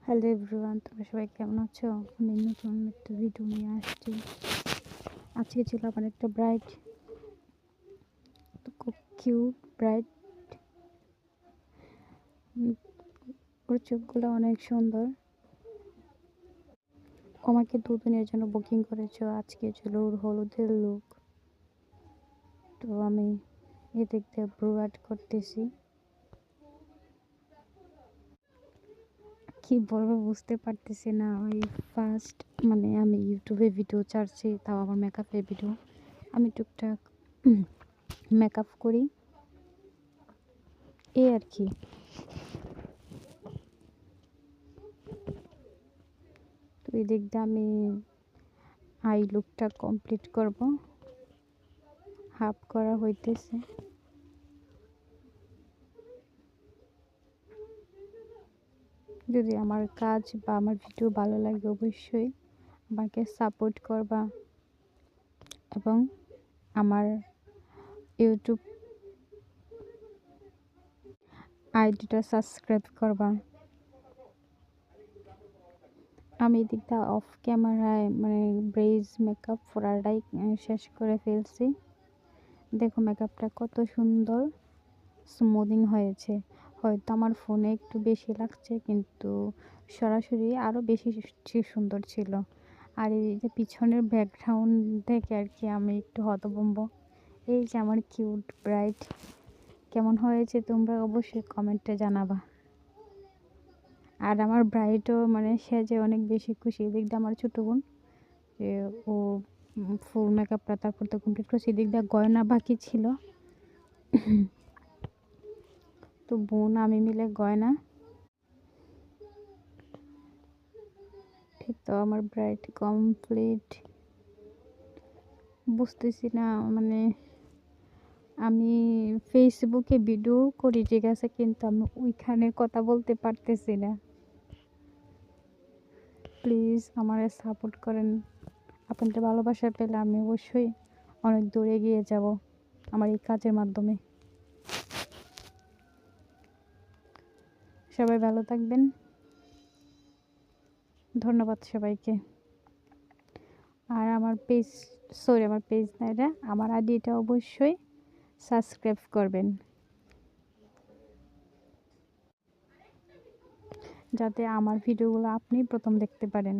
Hello everyone, তোমরা সবাই কেমন আছো? আমি নতুন একটা ভিডিও নিয়ে আসছি। আজকে ছিল আমার একটা ব্রাইড, তো খুব কিউট ব্রাইড। ওর চোখগুলো অনেক সুন্দর। আমাকে দুদিনের জন্য বুকিং করেছো। আজকে ছিল ওর হলুদের লুক, তো আমি এদিক দিয়ে ব্রুয়াড করতেছি। কি বলবো বুঝতে পারতেছি না। ওই ফার্স্ট আমি ইউটিউবে ভিডিও ছাড়ছি, তাও আমার মেকআপের ভিডিও। আমি টুকটাক মেকআপ করি, এই আর কি। তো এই দিক দিয়ে আমি আই লুকটা কমপ্লিট করব। হাফ করা হইতেছে। যদি আমার কাজ বা আমার ভিডিও ভালো লাগে অবশ্যই আমাকে সাপোর্ট করবা এবং আমার ইউটিউব আইডিটা সাবস্ক্রাইব করবা। আমি এদিকটা অফ ক্যামেরায় ব্রেজ মেকআপ পুরাটাই শেষ করে ফেলছি। দেখো মেকআপটা কত সুন্দর স্মুদিং হয়েছে। হয়তো আমার ফোনে একটু বেশি লাগছে, কিন্তু সরাসরি আরও বেশি সুন্দর ছিল। আর এই যে পিছনের ব্যাকগ্রাউন্ড দেখে আর কি আমি একটু হতভম্ব। এই যে আমার কিউট ব্রাইড কেমন হয়েছে তোমরা অবশ্যই কমেন্টে জানাবা। আর আমার ব্রাইডও সেজে অনেক বেশি খুশি। এদিক দিয়ে আমার ছোটো বোন, যে ও ফুল মেকআপটা তারপর তো কমপ্লিট করছে। এদিক দিয়ে গয়না বাকি ছিল, তো বোন আমি মিলে গয়না। এই তো আমার ব্রাইড কমপ্লিট। বুঝতেছি না, আমি ফেসবুকে ভিডিও করি ঠিক আছে, কিন্তু আমি ওইখানে কথা বলতে পারতেছি না। প্লিজ আমার সাপোর্ট করেন। আপনাদের ভালোবাসা পেলে আমি অবশ্যই অনেক দূরে এগিয়ে যাব আমার এই কাজের মাধ্যমে। সবাই ভালো থাকবেন। ধন্যবাদ সবাইকে। আর আমার পেজ না, এটা আমার আইডিটা অবশ্যই সাবস্ক্রাইব করবেন, যাতে আমার ভিডিওগুলো আপনি প্রথম দেখতে পারেন।